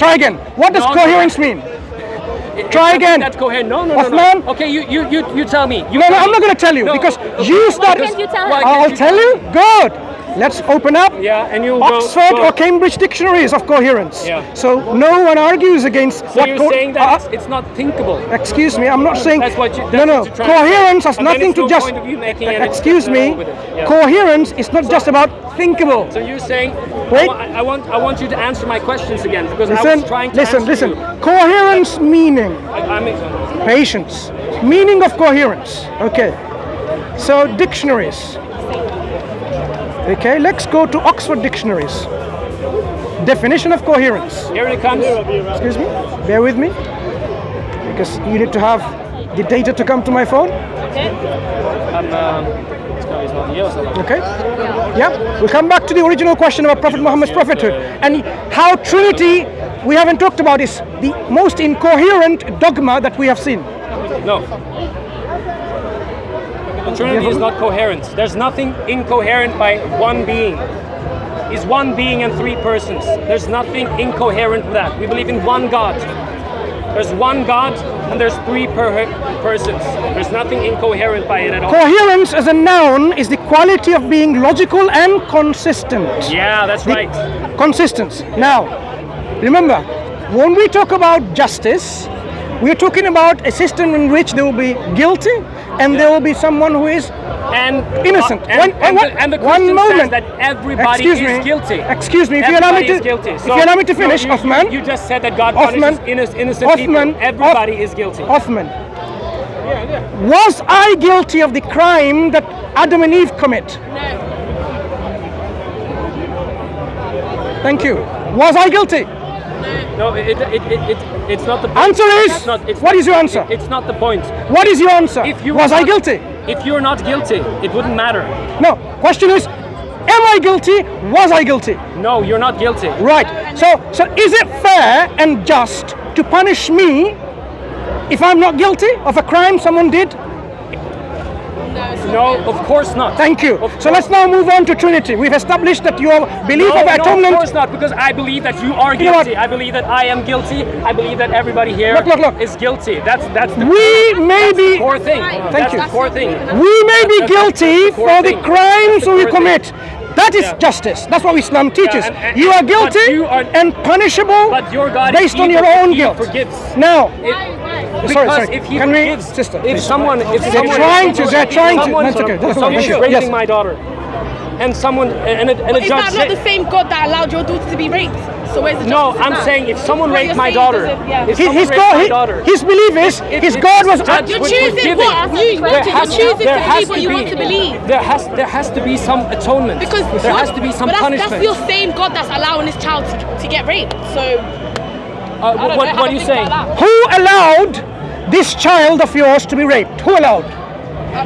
Try again. What does coherence mean? Try again. That's coherent. No. Okay, you tell me. No, I'm not going to tell you because you started. Can't you tell her? I'll tell you. Good. Let's open up and you Oxford or Cambridge dictionaries of coherence. Yeah. So no one argues against. So you're saying that it's not thinkable. Excuse me, I'm not saying. That's what you. No. Coherence has nothing to just. Excuse me. Coherence is not just about thinkable. So you're saying. Wait. I want you to answer my questions again because I was trying to listen. you. Coherence meaning. I'm Patience. Meaning of coherence. Okay. So dictionaries. Okay, let's go to Oxford dictionaries. Definition of coherence. Here it comes. Excuse me, bear with me, because you need to have the data to come to my phone. Okay, yeah, we'll come back to the original question about Prophet Muhammad's prophethood and how Trinity, we haven't talked about, is the most incoherent dogma that we have seen. No. The Trinity is not coherent. There's nothing incoherent by one being. It's one being and three persons. There's nothing incoherent with that. We believe in one God. There's one God and there's three persons. There's nothing incoherent by it at all. Coherence as a noun is the quality of being logical and consistent. Yeah, that's right. Consistency. Now, remember, when we talk about justice, we're talking about a system in which there will be guilty and there will be someone who is innocent. And the one moment. That everybody is guilty. Excuse me, if you allow me to finish, Othman. You just said that God punishes innocent people. Everybody is guilty. Othman. Was I guilty of the crime that Adam and Eve commit? No. Thank you. Was I guilty? No, it's not the point. Answer is, what is your answer? It's not the point. What is your answer? Was I guilty? If you're not guilty, it wouldn't matter. No, question is, am I guilty? Was I guilty? No, you're not guilty. Right. So is it fair and just to punish me if I'm not guilty of a crime someone did? No, of course not. Thank you. So let's now move on to Trinity. We've established that your belief of atonement... No, of course not, because I believe that you are guilty. I believe that I am guilty. I believe that everybody here is guilty. That's the core thing. Thank you. That's the core thing. We may be guilty for the crimes we commit. That is justice. That's what Islam teaches. You are guilty and punishable based on your own guilt. Now, sorry. If he can forgives, we, sister? If someone, they're trying to. That's okay. That's someone's raping my daughter, and someone and a Is judge. that not the same God that allowed your daughter to be raped? So where's the No, justice in I'm that? saying if someone raped my daughter, if His someone raped my daughter, belief is his God was. You're choosing what? You're choosing to believe what you want to believe. There has to be some atonement. Because there has to be some punishment. That's your same God that's allowing this child to get raped. So what are you saying? Who allowed this child of yours to be raped? Who allowed?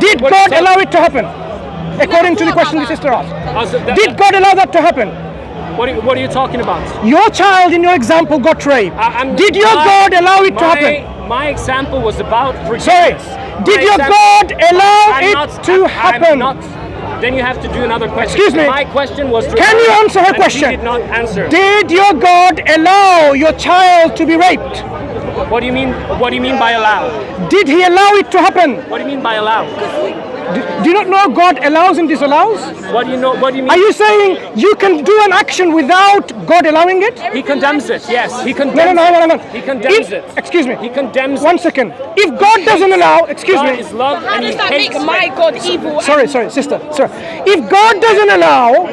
Did God allow it to happen? According to the question the sister asked. Did God allow that to happen? What are you talking about? Your child in your example got raped. Did your God allow it to happen? My example was about forgiveness. Sorry. Did your God allow it to happen? Then you have to do another question. Excuse me. My question was. Can you answer her question? She did not answer. Did your God allow your child to be raped? What do you mean? What do you mean by allow? Did he allow it to happen? What do you mean by allow? Do you not know God allows and disallows? What do you know? What do you mean? Are you saying you can do an action without God allowing it? He condemns it. Yes, he condemns. No. He condemns it. Excuse me. He condemns. 1 second. If God doesn't allow, excuse God me. is love how and does he that make hates my God evil? Sorry, sister. Sorry. If God doesn't allow,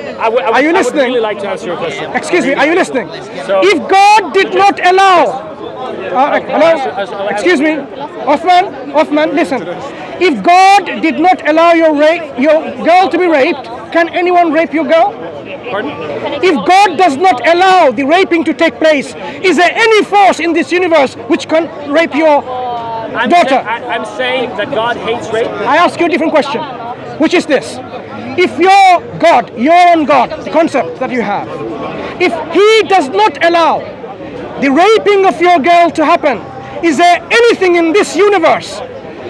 are you listening? I would really like to answer your question. Excuse me. Are you listening? So, if God did not allow. Hello? Excuse me. Othman, listen. If God did not allow your girl to be raped, can anyone rape your girl? Pardon? If God does not allow the raping to take place, is there any force in this universe which can rape your daughter? I'm saying that God hates rape. I ask you a different question, which is this. If your God, your own God, the concept that you have, if He does not allow the raping of your girl to happen, is there anything in this universe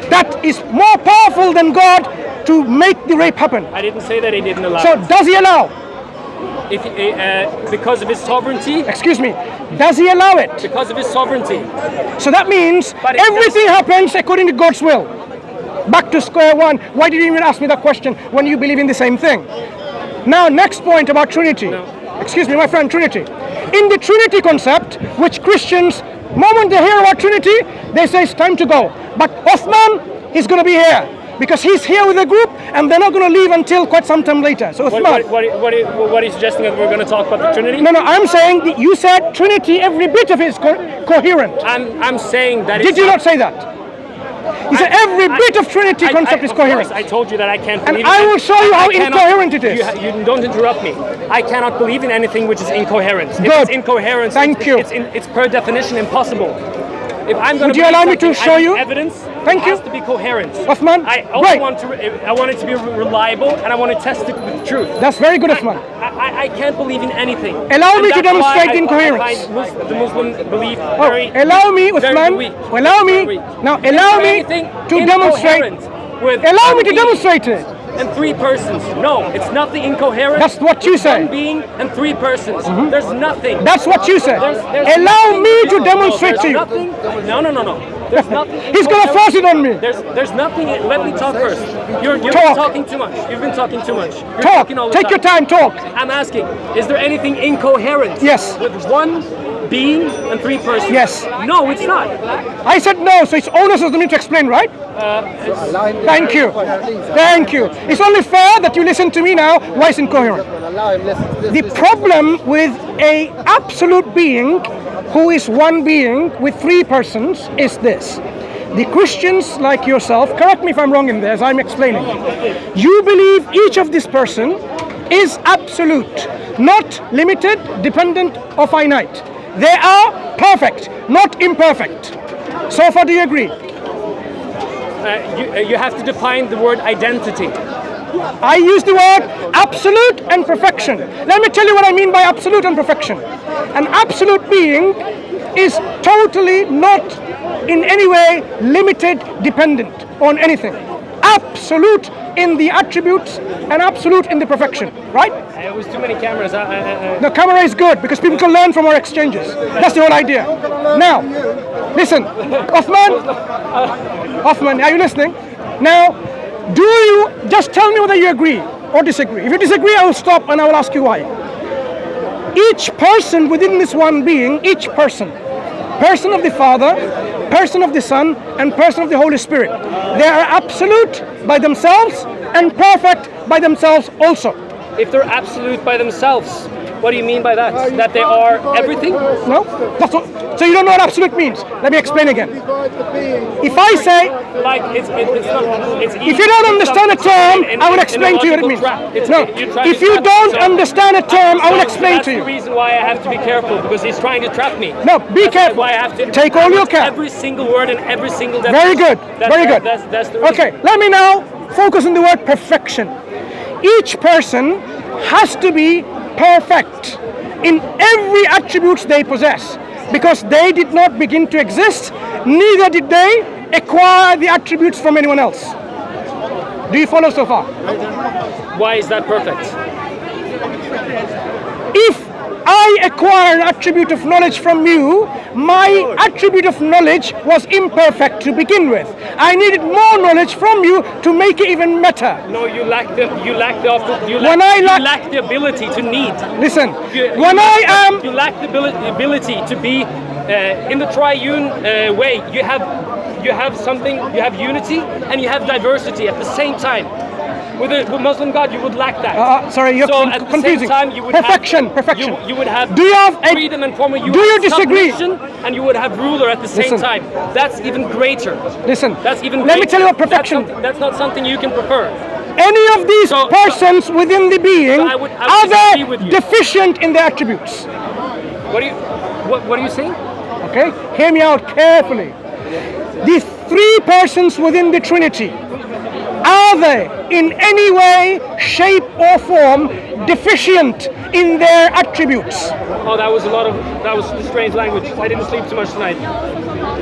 that is more powerful than God to make the rape happen? I didn't say that He didn't allow. So does He allow? if because of his sovereignty. Excuse me. Does he allow it? Because of his sovereignty. So that means But it everything happens according to God's will. Back to square one. Why did you even ask me that question when you believe in the same thing? Now, next point about Trinity. Excuse me, my friend, Trinity. In the Trinity concept, which Christians, moment they hear about Trinity, they say it's time to go. But Othman, he's going to be here because he's here with a group and they're not going to leave until quite some time later. So Othman. What are you suggesting that we're going to talk about the Trinity? No, I'm saying that you said Trinity, every bit of it is coherent. I'm saying that. Did you not say that? You said every bit of Trinity concept is coherent. I told you that I can't And believe I will show you how incoherent it is. You don't interrupt me. I cannot believe in anything which is incoherent. If Good. it's incoherent, Thank you. It's per definition impossible. If I'm going Would you allow me to show you? Evidence. Thank you. It has to be coherent. Othman, I also right. I want it to be reliable, and I want to test it with truth. That's very good, Othman. I can't believe in anything. Allow And me to that's why demonstrate I incoherence. find the Muslim belief Oh, very allow me, very Uthman. weak. Allow me. Very weak. Now, Is allow there me anything to demonstrate. incoherent with Allow one me to being demonstrate it. and three persons? No, it's nothing incoherent. That's what you with say. One being and three persons. There's nothing. That's what you said. There's Allow nothing- me to no, demonstrate there's to you. Nothing, no. There's nothing. He's going to force it on me. There's nothing. Let me talk first. You've been Talk. talking too much. You've been talking too much. You're Talk. talking all the Take your time. Talk. I'm asking, is there anything incoherent? Yes. With one being and three persons? Yes. No, it's not. I said no, so it's onus of me to explain, right? Thank you. Thank you. It's only fair that you listen to me now. Why it's incoherent? The problem with a absolute being who is one being with three persons is this. The Christians like yourself, correct me if I'm wrong in this, I'm explaining. You believe each of this person is absolute, not limited, dependent or finite. They are perfect, not imperfect. So far, do you agree? You have to define the word identity. I use the word absolute and perfection. Let me tell you what I mean by absolute and perfection. An absolute being is totally not in any way limited, dependent on anything. Absolute in the attributes and absolute in the perfection, right? It was too many cameras. The camera is good because people can learn from our exchanges. That's the whole idea. Now, listen, Othman, are you listening? Now, do you just tell me whether you agree or disagree? If you disagree, I will stop and I will ask you why. Each person within this one being, each person of the Father, person of the Son, and person of the Holy Spirit, they are absolute by themselves and perfect by themselves also. If they're absolute by themselves, what do you mean by that? That they are everything? No? That's what, so you don't know what absolute means. Let me explain again. If I say, Like it's not. It's if you don't understand a term, I will explain to you what it means. No, if you don't understand a term, I will explain to you. That's the reason why I have to be careful, because he's trying to trap me. No, be careful. Why I have to Take all your care. every single word and every single Very definition. good. Very good. That's the reason. Okay, let me now focus on the word perfection. Each person has to be perfect in every attribute they possess, because they did not begin to exist, neither did they acquire the attributes from anyone else. Do you follow so far? Why is that perfect? If I acquire an attribute of knowledge from you, my attribute of knowledge was imperfect to begin with. I needed more knowledge from you to make it even better. No, you lack the ability to need. Listen, You lack the ability to be in the triune way. You have something. You have unity and you have diversity at the same time. With Muslim God, you would lack that. Sorry, you're at the confusing. same time, you would Perfection. You would have Do you have freedom and form. Do you disagree? And you would have ruler at the same Listen. time. That's even greater. Listen, That's even. let me greater. tell you what perfection. That's not something you can prefer. Any of these So- persons within the being, I would are disagree with they you. deficient in their attributes? What are you saying? Okay, hear me out carefully. The three persons within the Trinity, are they in any way, shape or form deficient in their attributes? Oh, that was strange language. I didn't sleep too much tonight.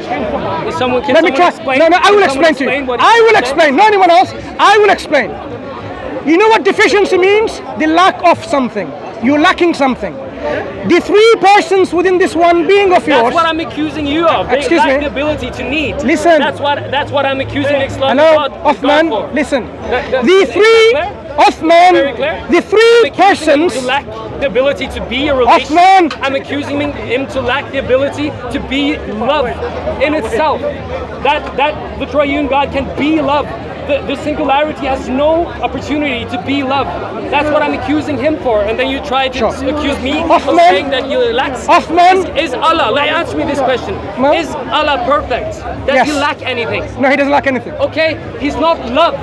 Can someone explain? No, I will Can someone explain to you. what I will he's explain. Not anyone else. I will explain. You know what deficiency means? The lack of something. you're lacking something. The three persons within this one being of yours. That's what I'm accusing you of. They Excuse lack me. the ability to need. Listen. That's what I'm accusing Islam Hello, God for. Othman, listen. That- The is three, that clear? Othman, Very clear? the three I'm accusing him persons. to lack the ability to be a relation. Othman. I'm accusing him to lack the ability to be love in itself. That the triune God can be love. The singularity has no opportunity to be love. That's what I'm accusing him for. And then you try to Sure. accuse me of Othman. saying that you lack. Othman. Is Allah? Answer me this question. No. Is Allah perfect? Does Yes. he lack anything? No, he doesn't lack anything. Okay, he's not love.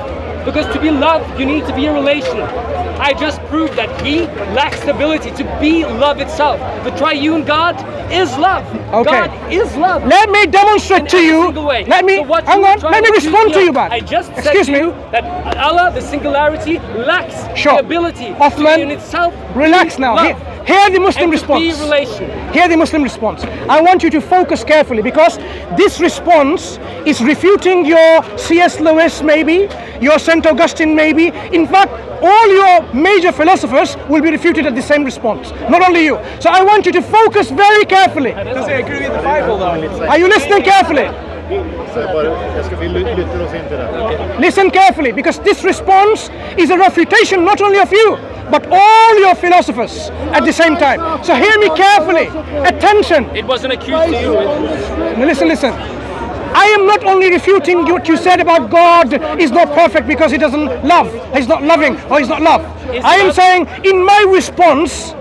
Because to be loved, you need to be a relation. I just proved that he lacks the ability to be love itself. The triune God is love. Okay. God is love. Let me demonstrate In to every you. single way. Let me, So what hang you on, try let me to accuse respond to me you of, back. I just Excuse said to me. you that Allah, the singularity, lacks Sure. the ability Othman, to in itself Relax be now. love Hear the Muslim and to be response. relation. Hear the Muslim response. I want you to focus carefully because this response is refuting your C.S. Lewis maybe, your St. Augustine maybe. In fact, all your major philosophers will be refuted at the same response, not only you. So I want you to focus very carefully. Does he agree with the Bible though? Are you listening carefully? Listen carefully, because this response is a refutation not only of you, but all your philosophers at the same time. So hear me carefully. Attention. It wasn't accused to you. Now listen. I am not only refuting what you said about God is not perfect because he doesn't love, he's not loving, or he's not love. I am saying in my response,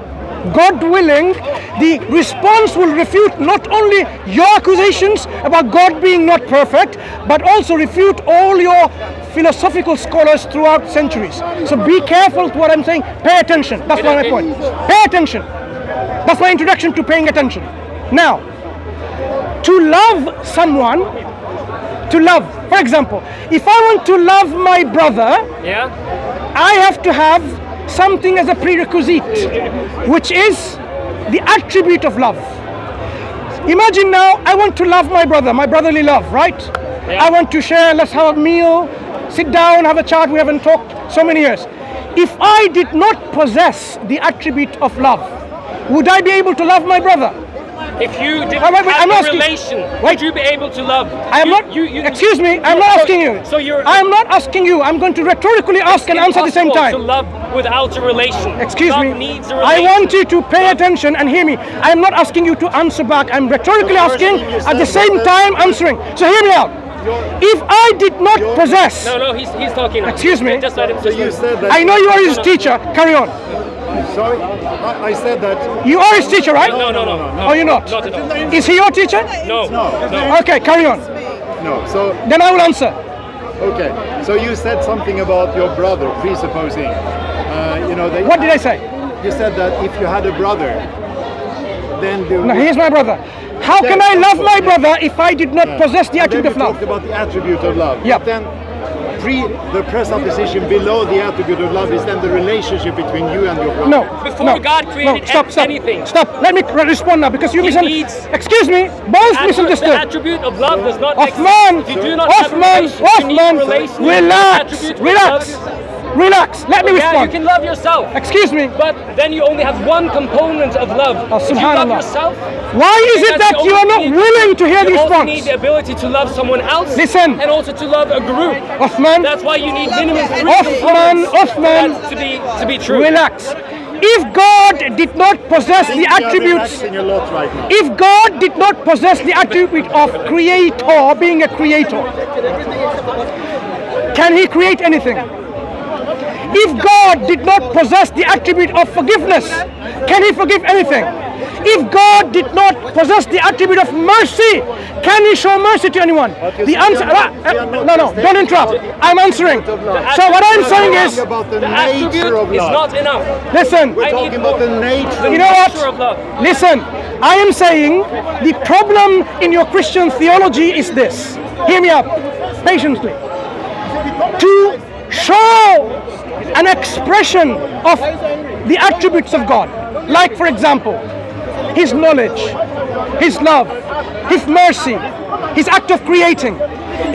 God willing, the response will refute not only your accusations about God being not perfect, but also refute all your philosophical scholars throughout centuries. So be careful to what I'm saying. Pay attention. That's my point. Pay attention. That's my introduction to paying attention. Now, to love someone, to love, for example, if I want to love my brother, Yeah? I have to have something as a prerequisite, which is the attribute of love. Imagine now, I want to love my brother, my brotherly love, right? Yeah. I want to share, let's have a meal, sit down, have a chat, we haven't talked so many years. If I did not possess the attribute of love, would I be able to love my brother? If you didn't Wait, have I'm a asking- relation, wait. would you be able to love? I am not, excuse me, I'm not asking you. So you're. I'm not asking you, I'm going to rhetorically ask and answer at the same impossible to time. love without a relation. Excuse Love me, needs a I relation. want you to pay attention and hear me. I'm not asking you to answer back, I'm rhetorically asking at the same time answering. So hear me out. If I did not possess, No, he's talking. now. Excuse me? Just let him. So you said that. I know you are his teacher, carry on. Sorry, I said that. You are his teacher, right? No. Oh, you're not? Not at all. Is he your teacher? No. Okay, carry on. No. So Then I will answer. okay. So you said something about your brother, presupposing. What did I say? You said that if you had a brother, then the. No, he is my brother. How can I love my brother if I did not possess the And then attribute of you love? talked about the attribute of love. Yep. But then the presupposition below the attribute of love is then the relationship between you and your brother. No. Before no, God created no, stop. anything. Stop. Let me respond now because you He misunderstood. needs- Excuse me. Both The misunderstood. attribute of love does not Othman, exist. If you do not have a Othman, relation, you need a Othman, relation. relax, The attribute of relax, love- relax. Let me Yeah, you respond. can love yourself. Excuse me. But then you only have one component of love. Oh, If you love subhanallah. yourself, Why is it that's that the you are only not need- willing to hear the you also need response? the ability to love someone else. Listen. And also to love a group. Othman, That's why you need minimum three Othman, components for Othman. that to be true. relax. If God did not possess the You are attributes, relaxing a lot right now. if God did not possess the attribute of creator, being a creator, can he create anything? If God did not possess the attribute of forgiveness, can he forgive anything? If God did not possess the attribute of mercy, can he show mercy to anyone? The answer, no, don't interrupt. I'm answering. So what I'm saying is, About the The nature attribute of is love. not enough. listen, We're I talking need about the more. nature. you know Nature of love. what? Listen, I am saying the problem in your Christian theology is this. Hear me out patiently. To show an expression of the attributes of God, like for example, his knowledge, his love, his mercy, his act of creating.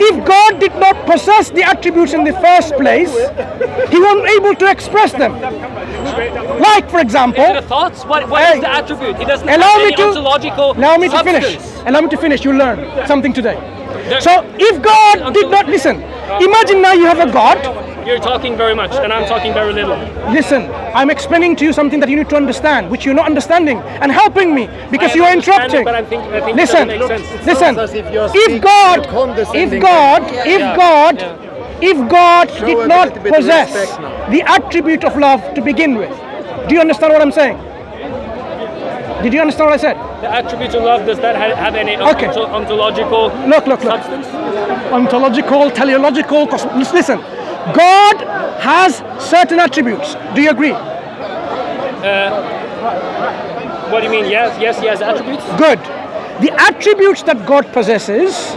If God did not possess the attributes in the first place, he wasn't able to express them. Like, for example, Is it a thought? What Hey. is the attribute? It doesn't allow have me any to ontological allow me to substance. finish. Allow me to finish. You learn something today. There- So, if God did not listen, imagine now you have a God. You're talking very much, and I'm talking very little. Listen, I'm explaining to you something that you need to understand, which you're not understanding, and helping me because I you are understand interrupting. it, but I think it Listen, doesn't make sense. listen. Sounds as if you're If speaking God, in a condescending if God, way. if God Show a did little not bit of possess respect now. the attribute of love to begin with, do you understand what I'm saying? Did you understand what I said? The attribute of love, does that have any Okay. ontological Look. substance? Ontological, teleological. Listen, God has certain attributes. Do you agree? What do you mean? Yes, he has attributes. Good. The attributes that God possesses,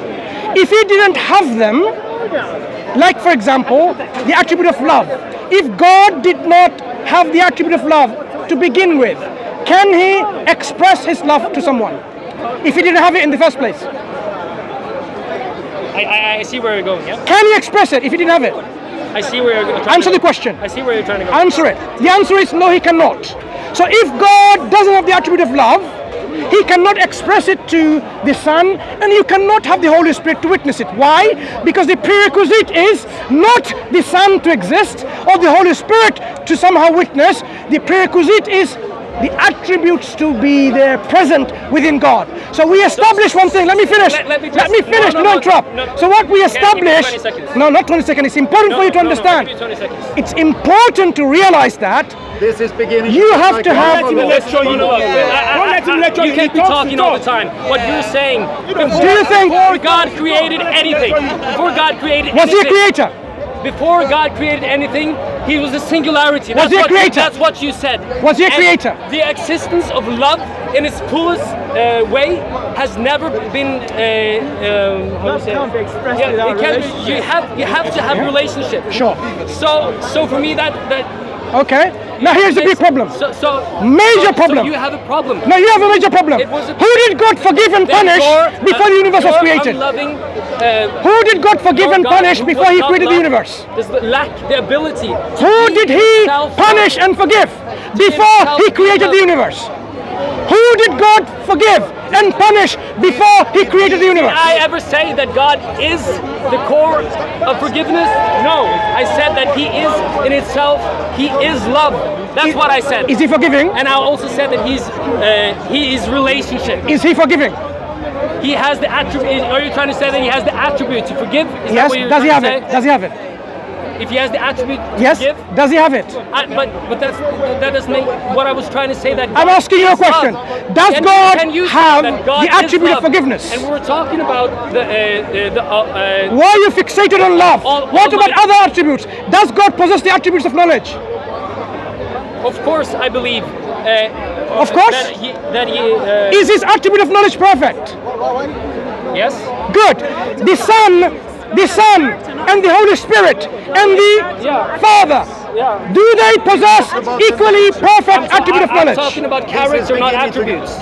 if He didn't have them, like for example, the attribute of love. If God did not have the attribute of love to begin with, can He express His love to someone? If He didn't have it in the first place, I see where you're going. Yeah, can He express it if He didn't have it? I see where you're going. Answer the question. I see where you're trying to go. Answer it. The answer is no, He cannot. So if God doesn't have the attribute of love, He cannot express it to the Son, and you cannot have the Holy Spirit to witness it. Why? Because the prerequisite is not the Son to exist or the Holy Spirit to somehow witness. The prerequisite is the attributes to be there present within God. So we establish one thing. Let me finish. Let me Let me just- finish. no, Don't interrupt. no. So what we Can I give you establish. 20 seconds? No, not 20 seconds. It's important for you to understand. Give me 20 seconds. It's important to realize that This is beginning. You have like to a have- monologue. You can't be talking all the time. What you're saying, Do you think- before God created anything, was He a creator? Before God created anything, He was a singularity. Was He a what creator? That's what you said. Was He a And creator? The existence of love in its fullest way has never been. How do you say? Yeah, it can't be, you have to have relationship. Sure. So for me that. Okay. Now here's the big problem. Major problem. So you have a problem. Now you have a major problem. It was a- Who did God forgive and punish before the universe was created? Who did God forgive and punish before He created the universe? Does lack the ability. Who did He punish and forgive before He created the universe? Who did God forgive and punish before He created the universe? Did I ever say that God is the core of forgiveness? No. I said that He is in itself, He is love. That's what I said. Is He forgiving? And I also said that He is relationship. Is He forgiving? He has the attribute. Are you trying to say that He has the attribute to forgive? Is that Yes. what you're Does He trying have to it? say? Does He have it? If He has the attribute to Yes. forgive? Does He have it? But that doesn't make what I was trying to say. That I'm God asking you a is question. love. Does God can you say have that God the is attribute of love? forgiveness? And we were talking about Why are you fixated on love? All What about my- other attributes? Does God possess the attributes of knowledge? Of course, I believe. Of course. That he Is His attribute of knowledge perfect? yes. Good. The Son, and the Holy Spirit, and the Father. Yeah. Do they possess equally perfect attribute of I'm knowledge? talking about character, not attributes.